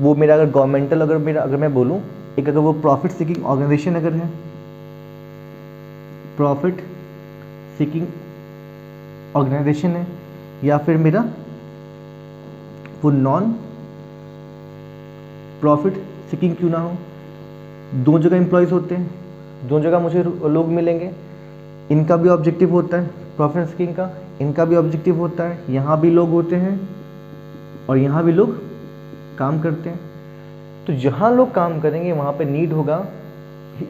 वो मेरा अगर गवर्नमेंटल अगर मैं बोलूँ, एक अगर वो प्रॉफिट सीकिंग ऑर्गेनाइजेशन अगर है, प्रॉफिट सीकिंग ऑर्गेनाइजेशन है, या फिर मेरा वो नॉन प्रॉफिट सीकिंग क्यों ना हो, दो जगह एम्प्लॉयज़ होते हैं, दोनों जगह मुझे लोग मिलेंगे। इनका भी ऑब्जेक्टिव होता है प्रॉफिट सीकिंग का, इनका भी ऑब्जेक्टिव होता है, यहाँ भी लोग होते हैं और यहाँ भी लोग काम करते हैं। तो जहाँ लोग काम करेंगे वहाँ पे नीड होगा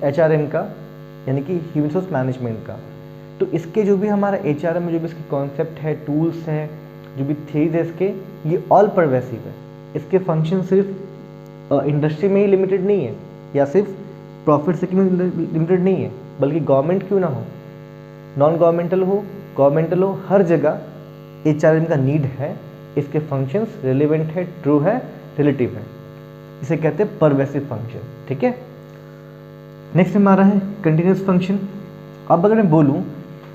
HRM का, यानी कि ह्यूमन रिसोर्स मैनेजमेंट का। तो इसके जो भी हमारा HRM में जो भी इसके कॉन्सेप्ट है, टूल्स हैं, जो भी थीरीज है इसके, ये ऑल परवेसिव है। इसके फंक्शन सिर्फ इंडस्ट्री में ही लिमिटेड नहीं है, या सिर्फ प्रॉफिट सीकिंग में लिमिटेड नहीं है, बल्कि गवर्नमेंट क्यों ना हो, नॉन गवर्नमेंटल हो, हर जगह HRM का नीड है। इसके फंक्शंस रिलेवेंट है, ट्रू है, रिलेटिव है। इसे कहते हैं परवेसिव फंक्शन, ठीक है। नेक्स्ट हमारा है कंटिन्यूस फंक्शन। अब अगर मैं बोलूँ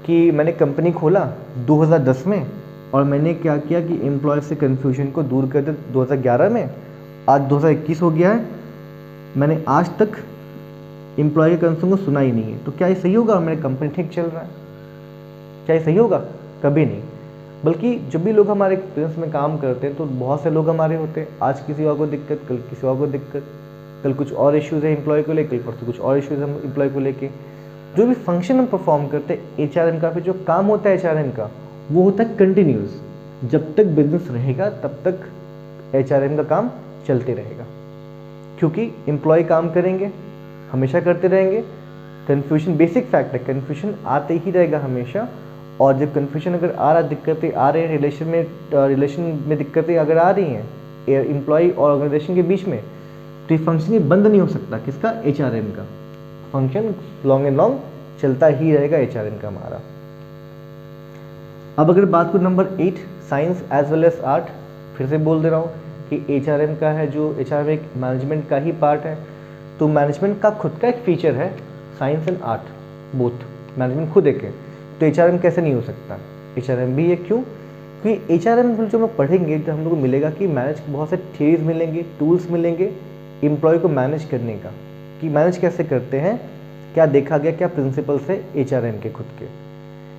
कि मैंने कंपनी खोला 2010 में और मैंने क्या किया कि एम्प्लॉय से कन्फ्यूजन को दूर कर दिया 2011 में, आज 2021 हो गया है, मैंने आज तक एम्प्लॉय के कंसर्न को सुना ही नहीं है, तो क्या ये सही होगा? मेरी कंपनी ठीक चल रहा है, क्या ये सही होगा? कभी नहीं। बल्कि जब भी लोग हमारे बिजनेस में काम करते हैं तो बहुत से लोग हमारे होते हैं, आज किसी और को दिक्कत, कल किसी और को दिक्कत, कल कुछ और इश्यूज़ है एम्प्लॉय को लेकर, परसों कुछ और इश्यूज़ है एम्प्लॉय को लेके। जो भी फंक्शन हम परफॉर्म करते हैं HRM का, फिर जो काम होता है HRM का, वो होता है कंटिन्यूस। जब तक बिजनेस रहेगा तब तक HRM का काम चलते रहेगा, क्योंकि एम्प्लॉय काम करेंगे, हमेशा करते रहेंगे। कन्फ्यूजन बेसिक फैक्ट है, कन्फ्यूजन आते ही रहेगा हमेशा। और जब कन्फ्यूजन अगर आ रहा, दिक्कतें आ रही हैं रिलेशन में दिक्कतें अगर आ रही हैं एम्प्लॉय और ऑर्गेनाइजेशन के बीच में, तो ये फंक्शन ये बंद नहीं हो सकता। किसका? HRM का। फंक्शन लॉन्ग एंड लॉन्ग चलता ही रहेगा HRM का हमारा। अब अगर बात करूँ number 8, science as well as art, फिर से बोल दे रहा हूँ कि HRM का है, जो HRM एक मैनेजमेंट का ही पार्ट है। तो मैनेजमेंट का खुद का एक फीचर है science and art, both management खुद एक है। तो HRM कैसे नहीं हो सकता? HRM भी है। क्यों? क्योंकि HRM जो हम लोग पढ़ेंगे तो हम लोग को मिलेगा कि मैनेज बहुत से थियरीज मिलेंगे, टूल्स मिलेंगे एम्प्लॉय को मैनेज करने का, कि मैनेज कैसे करते हैं, क्या देखा गया, क्या प्रिंसिपल्स है HRM के खुद के।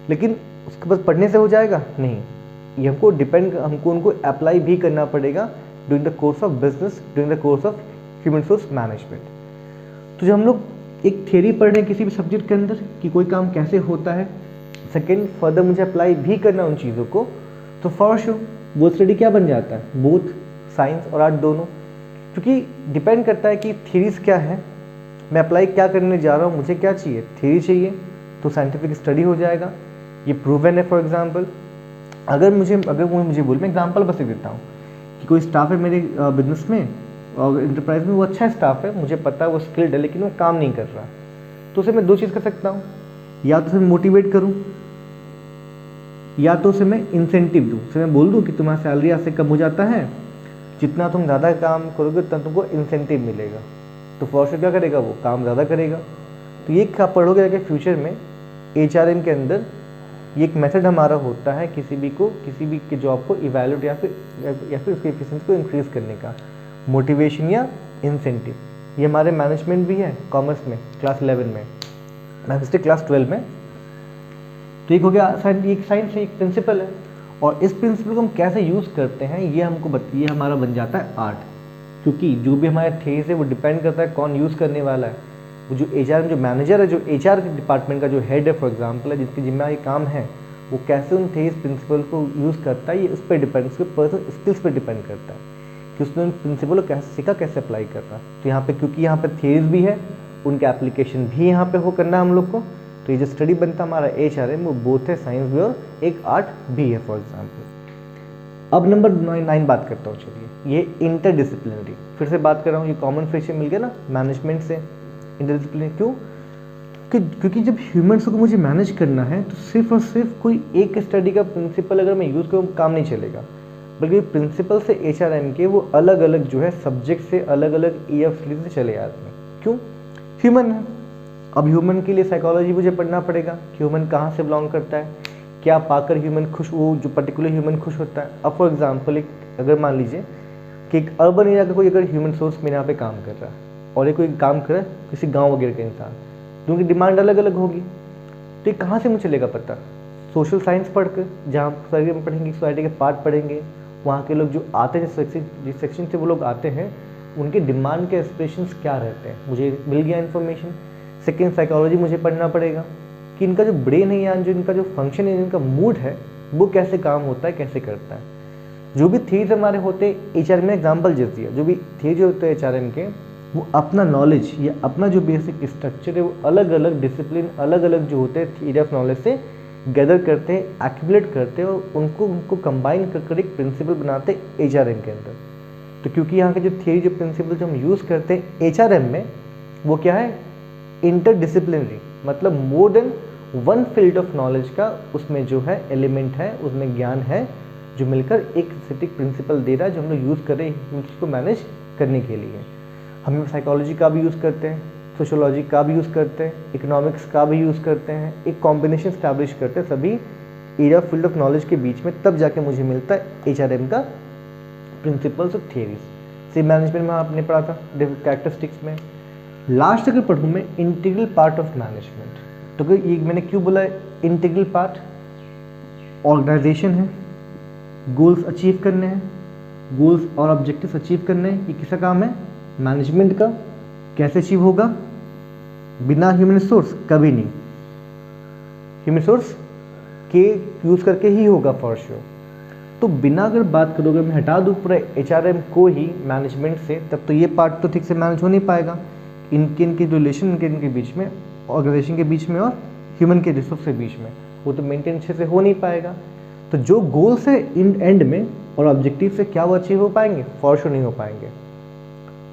लेकिन उसके बाद पढ़ने से हो जाएगा? नहीं, ये हमको उनको अप्लाई भी करना पड़ेगा during the course of business, during the course of human resource management. तो जब हम लोग एक थियरी पढ़ रहे हैं किसी भी सब्जेक्ट के अंदर कि कोई काम कैसे होता है, सेकेंड फर्दर मुझे अप्लाई भी करना उन चीज़ों को, तो फॉर श्योर वो स्टडी क्या बन जाता है? बोथ साइंस और आर्ट दोनों। क्योंकि डिपेंड करता है कि थीरीज क्या है, मैं अप्लाई क्या करने जा रहा हूँ, मुझे क्या चाहिए, थीरी चाहिए तो साइंटिफिक स्टडी हो जाएगा, ये प्रूवन है। फॉर एग्जाम्पल अगर मुझे बोल, मैं एग्जाम्पल बस देता हूँ कि कोई स्टाफ है मेरे बिजनेस में और इंटरप्राइज में, वो अच्छा स्टाफ है, मुझे पता है वो स्किल्ड है, लेकिन वो काम नहीं कर रहा, तो उसे मैं 2 चीज़ कर सकता हूँ, या तो उसे मोटिवेट करूँ या तो उसे मैं इंसेंटिव दूँ। उसे मैं बोल दूँ कि तुम्हारा सैलरी आज से कम हो जाता है, जितना तुम ज़्यादा काम करोगे उतना तुमको इंसेंटिव मिलेगा। तो फॉर श्योर क्या करेगा, वो काम ज़्यादा करेगा। तो ये क्या पढ़ोगे कि फ्यूचर में HRM के अंदर ये एक मेथड हमारा होता है किसी भी के जॉब को इवैल्यूएट या फिर उसकी एफिशिएंसी को इंक्रीज करने का, मोटिवेशन या इंसेंटिव। ये हमारे मैनेजमेंट भी है कॉमर्स में क्लास 11 में, मैं क्लास 12 में। तो एक हो गया एक साइंस है, एक प्रिंसिपल है, और इस प्रिंसिपल को हम कैसे यूज़ करते हैं ये हमको ये हमारा बन जाता है आर्ट। क्योंकि जो भी हमारे थेस है वो डिपेंड करता है कौन यूज़ करने वाला है। वो जो HR जो मैनेजर है, जो HR डिपार्टमेंट का जो हेड है फॉर एग्जांपल है, जिसकी जिम्मेदारी काम है, वो कैसे उन थेस प्रिंसिपल को यूज़ करता है, ये उस पर डिपेंड, उसके पर्सनल स्किल्स पर डिपेंड करता है कि उसने उन प्रिंसिपल को कैसे सीखा, कैसे अप्लाई कर रहा है। तो यहाँ पे क्योंकि यहाँ पे थेस भी है, उनका एप्लीकेशन भी यहाँ पे हो करना है हम लोग को, तो ये जो स्टडी बनता है हमारा HRM वो बोथ है साइंस भी और एक आर्ट भी है फॉर एग्जाम्पल। अब नंबर 9 बात करता हूँ, चलिए, ये इंटरडिसिप्लिनरी, फिर से बात कर रहा हूँ, ये कॉमन फ्रेज मिल गया ना मैनेजमेंट से इंटरडिसिप्लिनरी। क्यों? क्योंकि जब ह्यूमन्स को मुझे मैनेज करना है तो सिर्फ और सिर्फ कोई एक स्टडी का प्रिंसिपल अगर मैं यूज़ करूँ काम नहीं चलेगा, बल्कि प्रिंसिपल से HRM के वो अलग अलग जो है सब्जेक्ट से अलग अलग EF से चले आते हैं। क्यों? ह्यूमन है, अब ह्यूमन के लिए साइकोलॉजी मुझे पढ़ना पड़ेगा कि ह्यूमन कहाँ से बिलोंग करता है, क्या पाकर ह्यूमन खुश, वो जो पर्टिकुलर ह्यूमन खुश होता है। अब फॉर एग्जांपल एक अगर मान लीजिए कि एक अर्बन एरिया का कोई अगर ह्यूमन सोर्स मेरे यहाँ पे काम कर रहा है और ये कोई काम कर रहा है किसी गाँव वगैरह का इंसान, तो उनकी डिमांड अलग अलग होगी। तो ये कहाँ से मुझे चलेगा पता? सोशल साइंस पढ़कर, जहाँ सोसाइटी में पढ़ेंगे, सोसाइटी के पार्ट पढ़ेंगे, वहाँ के लोग जो आते हैं जिस सेक्शन से वो लोग आते हैं उनके डिमांड के एक्सप्रेशंस क्या रहते हैं, मुझे मिल गया इन्फॉर्मेशन। सेकेंड, साइकोलॉजी मुझे पढ़ना पड़ेगा कि इनका जो ब्रेन है या जो इनका जो फंक्शन है, इनका मूड है, वो कैसे काम होता है, कैसे करता है। जो भी थीज हमारे होते हैं HRM में एग्जाम्पल जैसे दिया, जो भी थीज होते हैं HRM के, वो अपना नॉलेज या अपना जो बेसिक स्ट्रक्चर है वो अलग अलग डिसिप्लिन, अलग अलग जो होते हैं थ्योरी ऑफ नॉलेज से गैदर करते हैं, एक्यूमुलेट करते हैं और उनको कंबाइन कर एक प्रिंसिपल बनाते हैं HRM के अंदर। तो क्योंकि यहाँ के जो थ्योरी जो प्रिंसिपल जो हम यूज़ करते हैं HRM में, वो क्या है, इंटरडिसिप्लिनरी, मतलब more than one field of knowledge का उसमें जो है एलिमेंट है, उसमें ज्ञान है जो मिलकर एक स्पेसिफिक प्रिंसिपल दे रहा है जो हम लोग यूज़ करें उसको मैनेज करने के लिए। हम साइकोलॉजी का भी यूज़ करते हैं, सोशोलॉजी का भी यूज़ करते हैं, इकोनॉमिक्स का भी यूज़ करते हैं, एक कॉम्बिनेशन स्टैब्लिश करते हैं सभी एरिया फील्ड ऑफ नॉलेज के बीच में, तब जाके मुझे मिलता है HRM का प्रिंसिपल्स और थियरीज। सी मैनेजमेंट में आपने पढ़ा था कैरेक्टरिस्टिक्स में। लास्ट अगर पढ़ूँ मैं इंटीग्रल पार्ट ऑफ मैनेजमेंट, तो ये मैंने क्यों बोला इंटीग्रल पार्ट? ऑर्गेनाइजेशन है, गोल्स अचीव करने हैं, गोल्स और ऑब्जेक्टिव्स अचीव करने हैं, ये किसका काम है? मैनेजमेंट का। कैसे अचीव होगा? बिना ह्यूमन रिसोर्स कभी नहीं, ह्यूमन रिसोर्स के यूज़ करके ही होगा फॉर श्योर। तो बिना अगर बात करोगे, मैं हटा दूँ पूरा HRM को ही मैनेजमेंट से, तब तो ये पार्ट तो ठीक से मैनेज हो नहीं पाएगा। इनके रिलेशन इनके बीच में, ऑर्गेनाइजेशन के बीच में और ह्यूमन के रिसोर्स के बीच में, वो तो मेंटेन अच्छे से हो नहीं पाएगा। तो जो गोल्स है इन एंड में और ऑब्जेक्टिव से क्या वो अचीव हो पाएंगे? फॉर श्योर नहीं हो पाएंगे।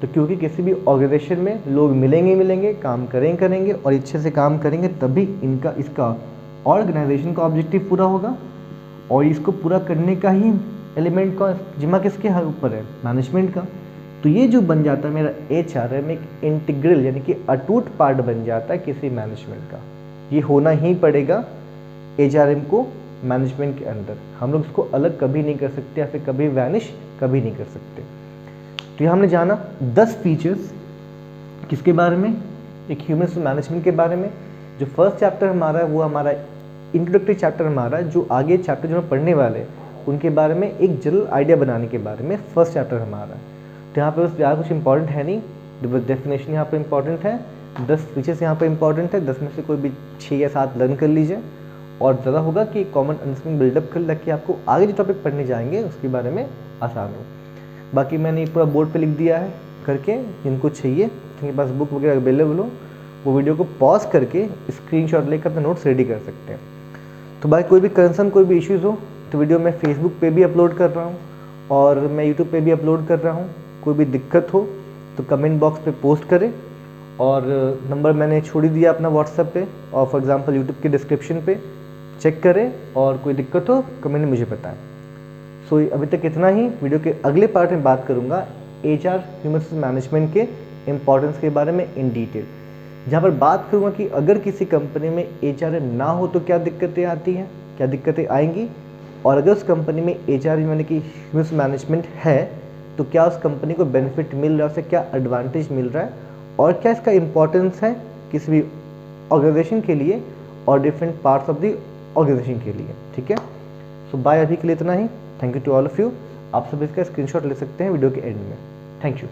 तो क्योंकि किसी भी ऑर्गेनाइजेशन में लोग मिलेंगे, काम करेंगे और अच्छे से काम करेंगे, तभी इसका ऑर्गेनाइजेशन का ऑब्जेक्टिव पूरा होगा। और इसको पूरा करने का ही एलिमेंट का जिम्मा किसके ऊपर है? मैनेजमेंट का। तो ये जो बन जाता है मेरा HRM एक इंटीग्रल यानी कि अटूट पार्ट बन जाता है किसी मैनेजमेंट का। ये होना ही पड़ेगा HRM को मैनेजमेंट के अंदर, हम लोग इसको अलग कभी नहीं कर सकते या फिर कभी वैनिश कभी नहीं कर सकते। तो ये हमने जाना 10 फीचर्स किसके बारे में? एक ह्यूमन मैनेजमेंट के बारे में। जो फर्स्ट चैप्टर हमारा है वो हमारा इंट्रोडक्टरी चैप्टर हमारा, जो आगे चैप्टर जो हम पढ़ने वाले उनके बारे में एक जनरल आइडिया बनाने के बारे में फर्स्ट चैप्टर हमारा। तो यहाँ पे बस ज़्यादा कुछ इंपॉर्टेंट है नहीं, बस डेफिनेशन यहाँ पे इंपॉर्टेंट है, 10 फीचर्स यहाँ पे इंपॉर्टेंट है, 10 में से कोई भी 6 या 7 लर्न कर लीजिए और ज़्यादा होगा कि कॉमन अंडरस्टैंडिंग बिल्डअप कर, ताकि आपको आगे जो टॉपिक पढ़ने जाएंगे उसके बारे में आसान हो। बाकी मैंने पूरा बोर्ड पे लिख दिया है करके, जिनको चाहिए जिनके पास बुक वगैरह अवेलेबल हो वो वीडियो को पॉज करके स्क्रीनशॉट लेकर अपने नोट्स रेडी कर सकते हैं। तो भाई कोई भी कंसर्न, कोई भी इश्यूज़ हो तो वीडियो मैं फेसबुक पे भी अपलोड कर रहा हूँ और मैं यूट्यूब पे भी अपलोड कर रहा हूँ। कोई भी दिक्कत हो तो कमेंट बॉक्स पे पोस्ट करें, और नंबर मैंने छोड़ ही दिया अपना व्हाट्सएप पे, और फॉर एग्जांपल यूट्यूब के डिस्क्रिप्शन पे चेक करें, और कोई दिक्कत हो कमेंट में मुझे बताएं। सो अभी तक इतना ही। वीडियो के अगले पार्ट में बात करूँगा HR ह्यूमन रिसोर्स मैनेजमेंट के इम्पोर्टेंस के बारे में इन डिटेल, जहाँ पर बात करूँगा कि अगर किसी कंपनी में HR ना हो तो क्या दिक्कतें आती हैं, क्या दिक्कतें आएंगी, और अगर उस कंपनी में HR यानी कि ह्यूमन रिसोर्स मैनेजमेंट है तो क्या उस कंपनी को बेनिफिट मिल रहा है, उससे क्या एडवांटेज मिल रहा है, और क्या इसका इम्पोर्टेंस है किसी भी ऑर्गेनाइजेशन के लिए और different parts of the organisation के लिए। ठीक है, सो बाय, अभी के लिए इतना ही। Thank you to all of you. आप सब इसका स्क्रीनशॉट ले सकते हैं वीडियो के एंड में। Thank you.